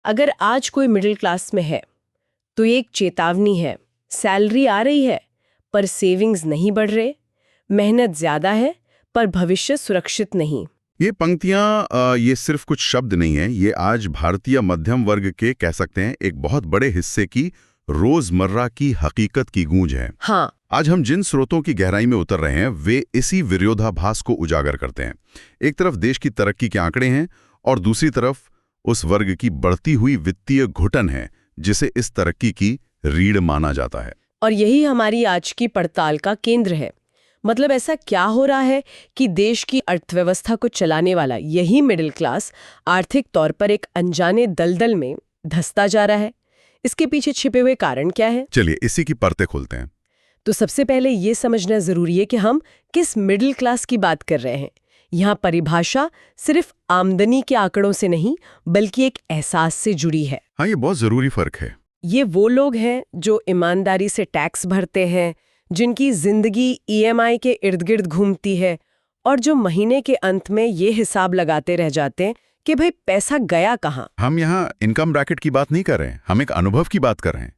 अगर आज कोई मिडिल क्लास में है तो ये एक चेतावनी है। सैलरी आ रही है पर सेविंग्स नहीं बढ़ रहे, मेहनत ज्यादा है पर भविष्य सुरक्षित नहीं। ये पंक्तियां ये सिर्फ कुछ शब्द नहीं है, ये आज भारतीय मध्यम वर्ग के कह सकते हैं एक बहुत बड़े हिस्से की रोजमर्रा की हकीकत की गूंज है। हाँ। आज हम जिन स्रोतों की गहराई में उतर रहे हैं वे इसी विरोधाभास को उजागर करते हैं। एक तरफ देश की तरक्की के आंकड़े हैं और दूसरी तरफ उस वर्ग की बढ़ती हुई वित्तीय घुटन है जिसे इस तरक्की की रीढ़ माना जाता है। और यही हमारी आज की पड़ताल का केंद्र है। मतलब ऐसा क्या हो रहा है कि देश की अर्थव्यवस्था को चलाने वाला यही मिडिल क्लास आर्थिक तौर पर एक अनजाने दलदल में धंसता जा रहा है? इसके पीछे छिपे हुए कारण क्या है? चलिए इसी की परतें खोलते हैं। तो सबसे पहले ये समझना जरूरी है कि हम किस मिडिल क्लास की बात कर रहे हैं। यहाँ परिभाषा सिर्फ आमदनी के आंकड़ों से नहीं बल्कि एक एहसास से जुड़ी है। हाँ, ये बहुत जरूरी फर्क है। ये वो लोग हैं जो ईमानदारी से टैक्स भरते हैं, जिनकी जिंदगी ईएमआई के इर्द गिर्द घूमती है और जो महीने के अंत में ये हिसाब लगाते रह जाते हैं कि भाई पैसा गया कहाँ। हम यहाँ इनकम ब्रैकेट की बात नहीं कर रहे हैं, हम एक अनुभव की बात कर रहे हैं।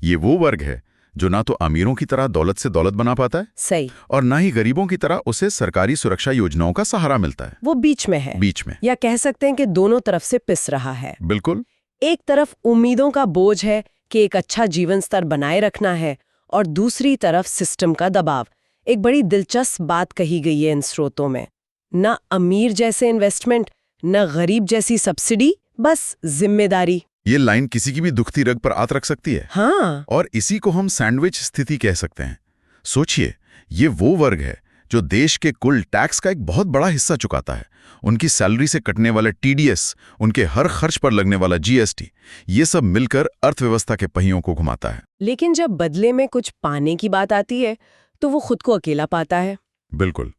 ये वो वर्ग है जो ना तो अमीरों की तरह दौलत से दौलत बना पाता है, सही, और ना ही गरीबों की तरह उसे सरकारी सुरक्षा योजनाओं का सहारा मिलता है। वो बीच में है। बीच में, या कह सकते हैं कि दोनों तरफ से पिस रहा है। बिल्कुल। एक तरफ उम्मीदों का बोझ है कि एक अच्छा जीवन स्तर बनाए रखना है और दूसरी तरफ सिस्टम का दबाव। एक बड़ी दिलचस्प बात कही गई है इन स्रोतों में। न अमीर जैसे इन्वेस्टमेंट, न गरीब जैसी सब्सिडी, बस जिम्मेदारी। ये लाइन किसी की भी दुखती रग पर आत रख सकती है। हाँ। और इसी को हम सैंडविच स्थिति कह सकते हैं। सोचिए, ये वो वर्ग है जो देश के कुल टैक्स का एक बहुत बड़ा हिस्सा चुकाता है। उनकी सैलरी से कटने वाला टीडीएस, उनके हर खर्च पर लगने वाला जीएसटी, ये सब मिलकर अर्थव्यवस्था के पहियों को घुमाता है। लेकिन जब बदले में कुछ पाने की बात आती है तो वो खुद को अकेला पाता है। बिल्कुल।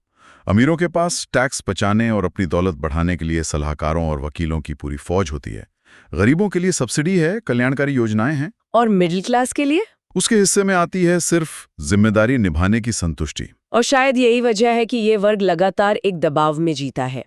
अमीरों के पास टैक्स बचाने और अपनी दौलत बढ़ाने के लिए सलाहकारों और वकीलों की पूरी फौज होती है। गरीबों के लिए सब्सिडी है, कल्याणकारी योजनाएं हैं। और मिडिल क्लास के लिए उसके हिस्से में आती है सिर्फ जिम्मेदारी निभाने की संतुष्टि। और शायद यही वजह है कि ये वर्ग लगातार एक दबाव में जीता है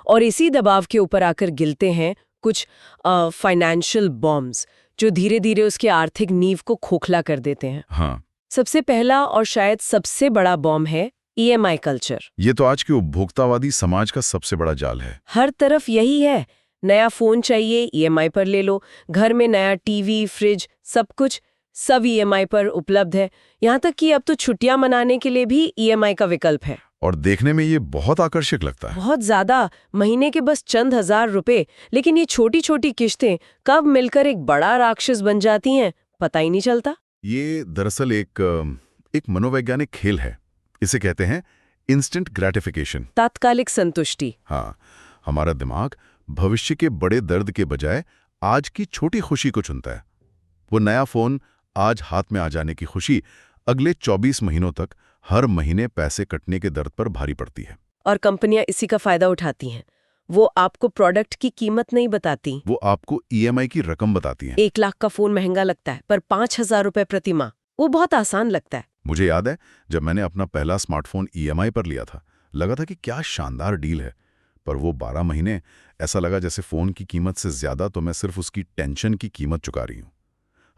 और इसी दबाव के ऊपर आकर गिरते हैं कुछ फाइनेंशियल बॉम्ब्स जो धीरे धीरे उसके आर्थिक नींव को खोखला कर देते हैं। हाँ। सबसे पहला और शायद सबसे बड़ा बॉम्ब है ईएमआई कल्चर। ये तो आज के उपभोक्तावादी समाज का सबसे बड़ा जाल है। हर तरफ यही है, नया फोन चाहिए ईएमआई पर ले लो, घर में नया टीवी, फ्रिज, सब ईएमआई पर उपलब्ध है। यहाँ तक कि अब तो छुट्टियां मनाने के लिए भी ईएमआई का विकल्प है। और देखने में ये बहुत आकर्षक लगता है। बहुत ज्यादा, महीने के बस चंद हजार रुपए, लेकिन ये छोटी छोटी किश्तें कब मिलकर एक बड़ा राक्षस बन जाती हैं पता ही नहीं चलता। ये दरअसल एक मनोवैज्ञानिक खेल है। इसे कहते हैं इंस्टेंट ग्रेटिफिकेशन, तात्कालिक संतुष्टि। हाँ, हमारा दिमाग भविष्य के बड़े दर्द के बजाय आज की छोटी खुशी को चुनता है। वो नया फोन आज हाथ में आ जाने की खुशी अगले 24 महीनों तक हर महीने पैसे कटने के दर्द पर भारी पड़ती है। और कंपनियां इसी का फायदा उठाती हैं। वो आपको प्रोडक्ट की कीमत नहीं बताती, वो आपको ईएमआई की रकम बताती हैं। 1 लाख का फोन महंगा लगता है पर 5,000 रुपए प्रति माह, वो बहुत आसान लगता है। मुझे याद है जब मैंने अपना पहला स्मार्टफोन ईएमआई पर लिया था, लगा था कि क्या शानदार डील है। पर वो 12 महीने ऐसा लगा जैसे फोन की कीमत से ज्यादा तो मैं सिर्फ उसकी टेंशन की कीमत चुका रही हूँ।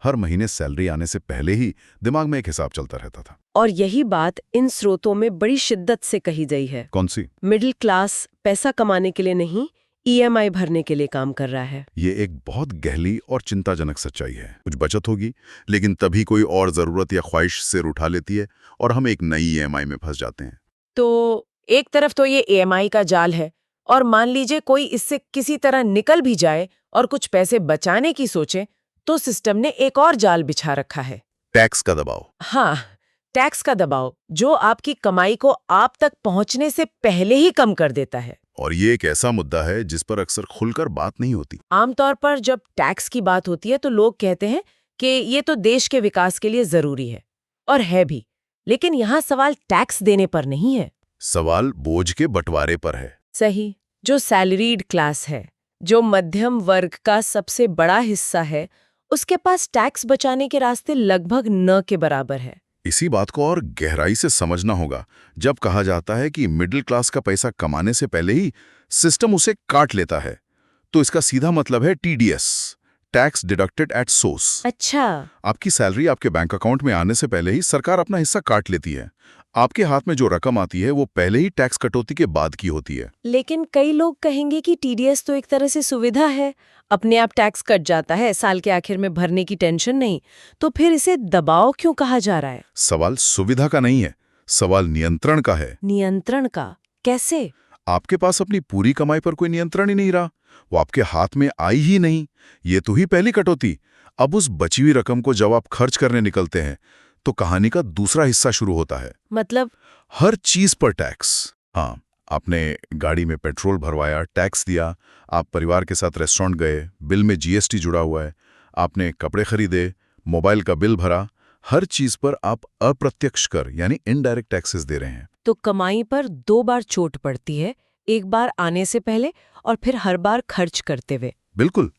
हर महीने सैलरी आने से पहले ही दिमाग में एक हिसाब चलता रहता था। और यही बात इन स्रोतों में बड़ी शिद्दत से कही गई है। कौन सी? मिडिल क्लास पैसा कमाने के लिए नहीं, ईएमआई भरने के लिए काम कर रहा है। ये एक बहुत गहरी और चिंताजनक सच्चाई है। कुछ बचत होगी, लेकिन तभी कोई और जरूरत या ख्वाहिश सिर उठा लेती है और हम एक नई ईएमआई में फंस जाते हैं। तो एक तरफ तो ये ईएमआई का जाल है, और मान लीजिए कोई इससे किसी तरह निकल भी जाए और कुछ पैसे बचाने की सोचे, तो सिस्टम ने एक और जाल बिछा रखा है, टैक्स का दबाव। हाँ, टैक्स का दबाव, जो आपकी कमाई को आप तक पहुंचने से पहले ही कम कर देता है। और ये एक ऐसा मुद्दा है जिस पर अक्सर खुलकर बात नहीं होती। आमतौर पर जब टैक्स की बात होती है तो लोग कहते हैं कि ये तो देश के विकास के लिए जरूरी है, और है भी। लेकिन यहाँ सवाल टैक्स देने पर नहीं है, सवाल बोझ के बंटवारे पर है। सही। जो सैलरीड क्लास है, जो मध्यम वर्ग का सबसे बड़ा हिस्सा है, उसके पास टैक्स बचाने के रास्ते लगभग न के बराबर है। इसी बात को और गहराई से समझना होगा जब कहा जाता है कि मिडिल क्लास का पैसा कमाने से पहले ही सिस्टम उसे काट लेता है। तो इसका सीधा मतलब है TDS, tax deducted at source. अच्छा, आपकी सैलरी आपके बैंक अकाउंट में आने से पहले ही सरकार अपना हिस्सा काट लेती है। आपके हाथ में जो रकम आती है वो पहले ही टैक्स कटौती के बाद की होती है। लेकिन कई लोग कहेंगे कि टीडीएस तो एक तरह से सुविधा है, अपने आप टैक्स कट जाता है, साल के आखिर में भरने की टेंशन नहीं। तो फिर इसे दबाव क्यों कहा जा रहा है? सवाल सुविधा का नहीं है, सवाल नियंत्रण का है। नियंत्रण का? कैसे? आपके पास अपनी पूरी कमाई पर कोई नियंत्रण ही नहीं रहा, वो आपके हाथ में आई ही नहीं। ये तो ही पहली कटौती। अब उस बची हुई रकम को जब आप खर्च करने निकलते हैं तो कहानी का दूसरा हिस्सा शुरू होता है। मतलब? हर चीज पर टैक्स। हाँ, आपने गाड़ी में पेट्रोल भरवाया, टैक्स दिया। आप परिवार के साथ रेस्टोरेंट गए, बिल में जीएसटी जुड़ा हुआ है। आपने कपड़े खरीदे, मोबाइल का बिल भरा, हर चीज पर आप अप्रत्यक्ष कर यानी इनडायरेक्ट टैक्सेस दे रहे हैं। तो कमाई पर 2 बार चोट पड़ती है, एक बार आने से पहले और फिर हर बार खर्च करते हुए। बिल्कुल,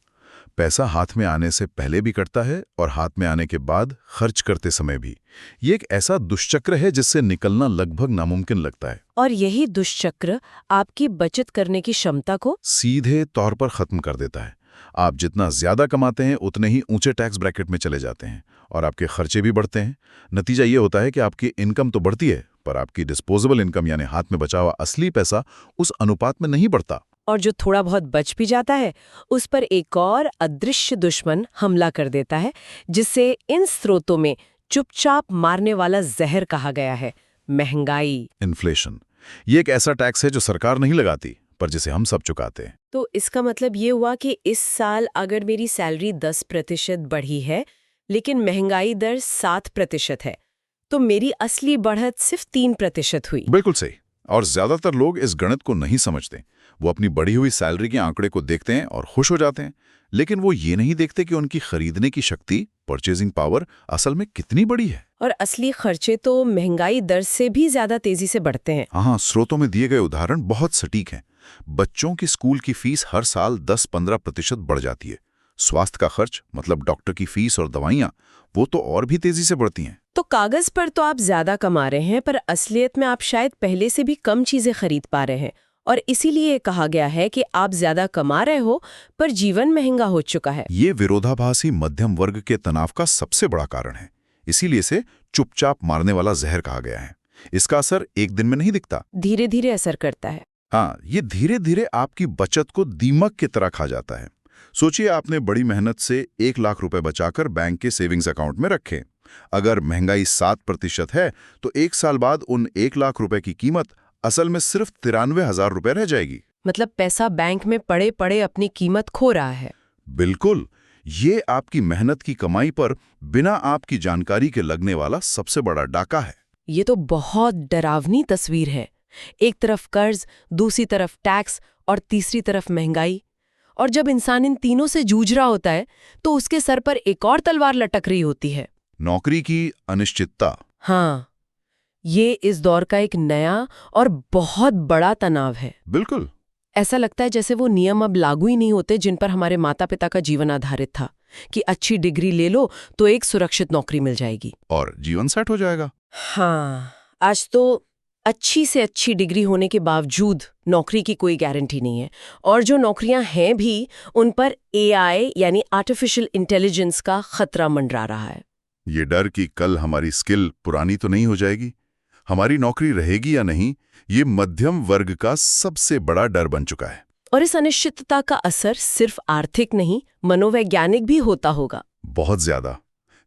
पैसा हाथ में आने से पहले भी कटता है और हाथ में आने के बाद खर्च करते समय भी। ये एक ऐसा दुष्चक्र है जिससे निकलना लगभग नामुमकिन लगता है। और यही दुष्चक्र आपकी बचत करने की क्षमता को सीधे तौर पर खत्म कर देता है। आप जितना ज्यादा कमाते हैं उतने ही ऊंचे टैक्स ब्रैकेट में चले जाते हैं और आपके खर्चे भी बढ़ते हैं। नतीजा ये होता है कि आपकी इनकम तो बढ़ती है पर आपकी डिस्पोजेबल इनकम यानी हाथ में बचा हुआ असली पैसा उस अनुपात में नहीं बढ़ता। और जो थोड़ा बहुत बच भी जाता है उस पर एक और अदृश्य दुश्मन हमला कर देता है, जिसे इन स्रोतों में चुपचाप मारने वाला जहर कहा गया है, महंगाई। इन्फ्लेशन ये एक ऐसा टैक्स है जो सरकार नहीं लगाती पर जिसे हम सब चुकाते हैं। तो इसका मतलब ये हुआ कि इस साल अगर मेरी सैलरी 10% बढ़ी है लेकिन महंगाई दर 7% है, तो मेरी असली बढ़त सिर्फ 3% हुई। बिल्कुल सही। और ज्यादातर लोग इस गणित को नहीं समझते। वो अपनी बढ़ी हुई सैलरी के आंकड़े को देखते हैं और खुश हो जाते हैं, लेकिन वो ये नहीं देखते कि उनकी खरीदने की शक्ति, परचेजिंग पावर असल में कितनी बड़ी है। और असली खर्चे तो महंगाई दर से भी ज्यादा तेजी से बढ़ते हैं। हाँ, स्रोतों में दिए गए उदाहरण बहुत सटीक हैं। बच्चों की स्कूल की फीस हर साल 10-15% बढ़ जाती है। स्वास्थ्य का खर्च मतलब डॉक्टर की फीस और दवाइयाँ, वो तो और भी तेजी से बढ़ती हैं। तो कागज पर तो आप ज्यादा कमा रहे हैं पर असलियत में आप शायद पहले से भी कम चीजें खरीद पा रहे हैं, और इसीलिए कहा गया है कि आप ज्यादा कमा रहे हो पर जीवन महंगा हो चुका है। ये विरोधाभासी मध्यम वर्ग के तनाव का सबसे बड़ा कारण है। इसीलिए इसे चुपचाप मारने वाला जहर कहा गया है। इसका असर एक दिन में नहीं दिखता, धीरे धीरे असर करता है। हाँ, ये धीरे धीरे आपकी बचत को दीमक की तरह खा जाता है। सोचिए, आपने बड़ी मेहनत से 1 लाख रुपए बचाकर बैंक के सेविंग्स अकाउंट में रखे। अगर महंगाई 7% है तो 1 साल बाद उन 1 लाख रुपए की कीमत असल में सिर्फ 93,000 रुपए रह जाएगी। मतलब पैसा बैंक में पड़े पड़े अपनी कीमत खो रहा है। बिल्कुल, ये आपकी मेहनत की कमाई पर बिना आपकी जानकारी के लगने वाला सबसे बड़ा डाका है। ये तो बहुत डरावनी तस्वीर है। एक तरफ कर्ज, दूसरी तरफ टैक्स और तीसरी तरफ महंगाई। और जब इंसान इन तीनों से जूझ रहा होता है तो उसके सर पर एक और तलवार लटक रही होती है, नौकरी की अनिश्चितता। हाँ, ये इस दौर का एक नया और बहुत बड़ा तनाव है। बिल्कुल। ऐसा लगता है जैसे वो नियम अब लागू ही नहीं होते जिन पर हमारे माता पिता का जीवन आधारित था, कि अच्छी डिग्री ले लो तो एक सुरक्षित नौकरी मिल जाएगी और जीवन सेट हो जाएगा। हाँ, आज तो अच्छी से अच्छी डिग्री होने के बावजूद नौकरी की कोई गारंटी नहीं है, और जो नौकरियां हैं भी उन पर एआई यानी आर्टिफिशियल इंटेलिजेंस का खतरा मंडरा रहा है। ये डर कि कल हमारी स्किल पुरानी तो नहीं हो जाएगी, हमारी नौकरी रहेगी या नहीं, ये मध्यम वर्ग का सबसे बड़ा डर बन चुका है। और इस अनिश्चितता का असर सिर्फ आर्थिक नहीं, मनोवैज्ञानिक भी होता होगा। बहुत ज्यादा।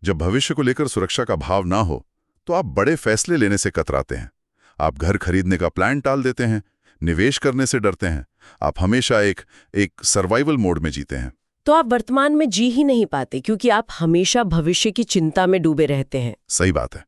जब भविष्य को लेकर सुरक्षा का भाव ना हो तो आप बड़े फैसले लेने से कतराते हैं। आप घर खरीदने का प्लान टाल देते हैं, निवेश करने से डरते हैं। आप हमेशा एक सर्वाइवल मोड में जीते हैं। तो आप वर्तमान में जी ही नहीं पाते क्योंकि आप हमेशा भविष्य की चिंता में डूबे रहते हैं। सही बात है।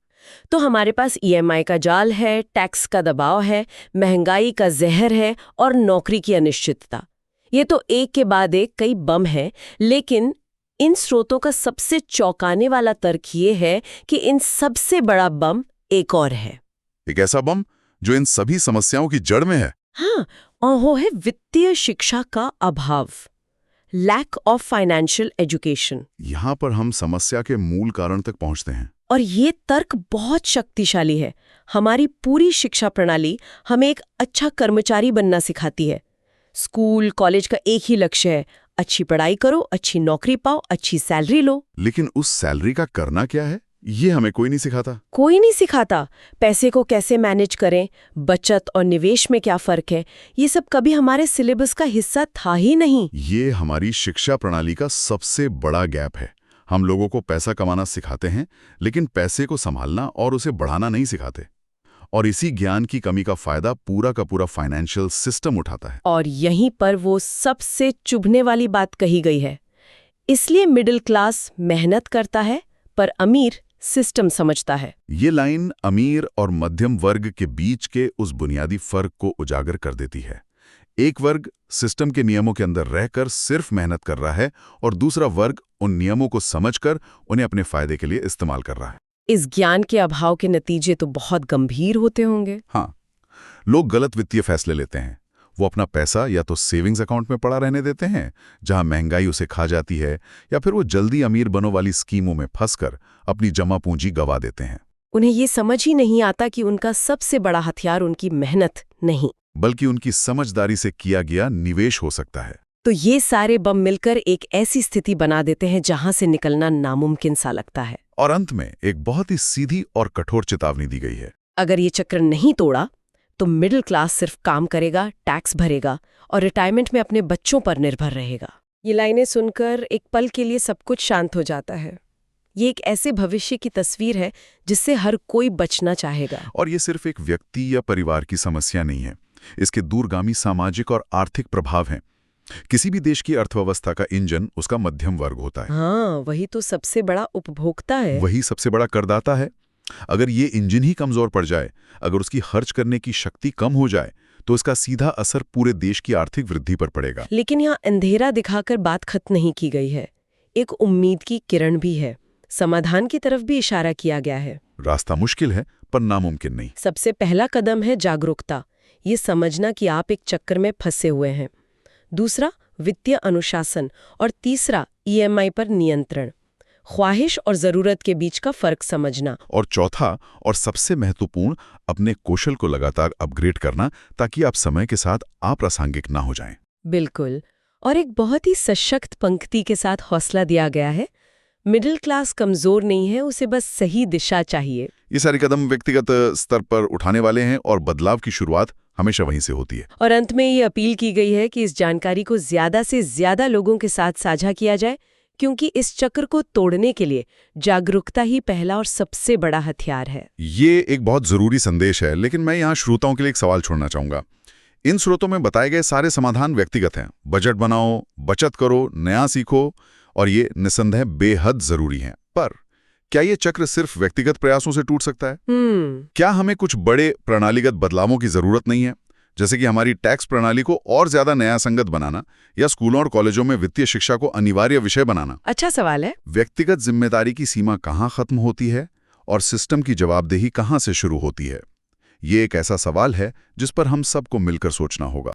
तो हमारे पास ईएमआई का जाल है, टैक्स का दबाव है, महंगाई का जहर है और नौकरी की अनिश्चितता। ये तो एक के बाद एक कई बम हैं, लेकिन इन स्रोतों का सबसे चौंकाने वाला तर्क ये है कि इन सबसे बड़ा बम एक और है। एक ऐसा बम जो इन सभी समस्याओं की जड़ में है। हाँ, और वो है वित्तीय शिक्षा का अभाव, लैक ऑफ फाइनेंशियल एजुकेशन। यहां पर हम समस्या के मूल कारण तक पहुंचते हैं। और ये तर्क बहुत शक्तिशाली है। हमारी पूरी शिक्षा प्रणाली हमें एक अच्छा कर्मचारी बनना सिखाती है। स्कूल, कॉलेज का एक ही लक्ष्य है, अच्छी पढ़ाई करो, अच्छी नौकरी पाओ, अच्छी सैलरी लो। लेकिन उस सैलरी का करना क्या है, ये हमें कोई नहीं सिखाता। कोई नहीं सिखाता। पैसे को कैसे मैनेज करें, बचत और निवेश में क्या फर्क है, ये सब कभी हमारे सिलेबस का हिस्सा था ही नहीं। ये हमारी शिक्षा प्रणाली का सबसे बड़ा गैप है। हम लोगों को पैसा कमाना सिखाते हैं, लेकिन पैसे को संभालना और उसे बढ़ाना नहीं सिखाते। और इसी ज्ञान की कमी का फायदा पूरा का पूरा फाइनेंशियल सिस्टम उठाता है। और यहीं पर वो सबसे चुभने वाली बात कही गई है। इसलिए मिडिल क्लास मेहनत करता है, पर अमीर सिस्टम समझता है। ये लाइन अमीर और मध्यम वर्ग के बीच के उस बुनियादी फर्क को उजागर कर देती है। एक वर्ग सिस्टम के नियमों के अंदर रहकर सिर्फ मेहनत कर रहा है, और दूसरा वर्ग उन नियमों को समझकर उन्हें अपने फायदे के लिए इस्तेमाल कर रहा है। इस ज्ञान के अभाव के नतीजे तो बहुत गंभीर होते होंगे। हाँ, लोग गलत वित्तीय फैसले लेते हैं। वो अपना पैसा या तो सेविंग्स अकाउंट में पड़ा रहने देते हैं, जहां महंगाई उसे खा जाती है, या फिर वो जल्दी अमीर बनो वाली स्कीमों में फंसकर अपनी जमा पूंजी गंवा देते हैं। उन्हें ये समझ ही नहीं आता कि उनका सबसे बड़ा हथियार उनकी मेहनत नहीं, बल्कि उनकी समझदारी से किया गया निवेश हो सकता है। तो ये सारे बम मिलकर एक ऐसी स्थिति बना देते हैं जहां से निकलना नामुमकिन सा लगता है। और अंत में एक बहुत ही सीधी और कठोर चेतावनी दी गई है। अगर ये चक्र नहीं तोड़ा तो मिडिल क्लास सिर्फ काम करेगा, टैक्स भरेगा और रिटायरमेंट में अपने बच्चों पर निर्भर रहेगा। ये लाइनें सुनकर एक पल के लिए सब कुछ शांत हो जाता है। ये एक ऐसे भविष्य की तस्वीर है जिससे हर कोई बचना चाहेगा। और ये सिर्फ एक व्यक्ति या परिवार की समस्या नहीं है, इसके दूरगामी सामाजिक और आर्थिक प्रभाव हैं। किसी भी देश की अर्थव्यवस्था का इंजन उसका मध्यम वर्ग होता है। हाँ, वही तो सबसे बड़ा उपभोक्ता है। वही सबसे बड़ा करदाता है। अगर ये इंजन ही कमजोर पड़ जाए, अगर उसकी खर्च करने की शक्ति कम हो जाए, तो इसका सीधा असर पूरे देश की आर्थिक वृद्धि पर पड़ेगा। लेकिन यहाँ अंधेरा दिखाकर बात खत्म नहीं की गई है। एक उम्मीद की किरण भी है। समाधान की तरफ भी इशारा किया गया है। रास्ता मुश्किल है, पर नामुमकिन नहीं। सबसे पहला कदम है जागरूकता, ये समझना कि आप एक चक्कर में फंसे हुए हैं। दूसरा, वित्तीय अनुशासन। और तीसरा, ईएमआई पर नियंत्रण। ख्वाहिश और जरूरत के बीच का फर्क समझना। और चौथा और सबसे महत्वपूर्ण, अपने कौशल को लगातार अपग्रेड करना, ताकि आप समय के साथ अप्रासंगिक ना हो जाएं। बिल्कुल। और एक बहुत ही सशक्त पंक्ति के साथ हौसला दिया गया है, मिडिल क्लास कमजोर नहीं है, उसे बस सही दिशा चाहिए। ये सारे कदम व्यक्तिगत स्तर पर उठाने वाले हैं, और बदलाव की शुरुआत हमेशा वहीं से होती है। और अंत में ये अपील की गई है कि इस जानकारी को ज्यादा से ज्यादा लोगों के साथ साझा किया जाए, क्योंकि इस चक्र को तोड़ने के लिए जागरूकता ही पहला और सबसे बड़ा हथियार है। ये एक बहुत जरूरी संदेश है, लेकिन मैं यहाँ श्रोताओं के लिए एक सवाल छोड़ना चाहूंगा। इन स्रोतों में बताए गए सारे समाधान व्यक्तिगत हैं। बजट बनाओ, बचत करो, नया सीखो, और ये निसंदेह बेहद जरूरी हैं। पर क्या ये चक्र सिर्फ व्यक्तिगत प्रयासों से टूट सकता है? क्या हमें कुछ बड़े प्रणालीगत बदलावों की जरूरत नहीं है, जैसे कि हमारी टैक्स प्रणाली को और ज्यादा न्याय संगत बनाना, या स्कूलों और कॉलेजों में वित्तीय शिक्षा को अनिवार्य विषय बनाना? अच्छा सवाल है। व्यक्तिगत जिम्मेदारी की सीमा कहाँ खत्म होती है और सिस्टम की जवाबदेही कहाँ से शुरू होती है? ये एक ऐसा सवाल है जिस पर हम सबको मिलकर सोचना होगा।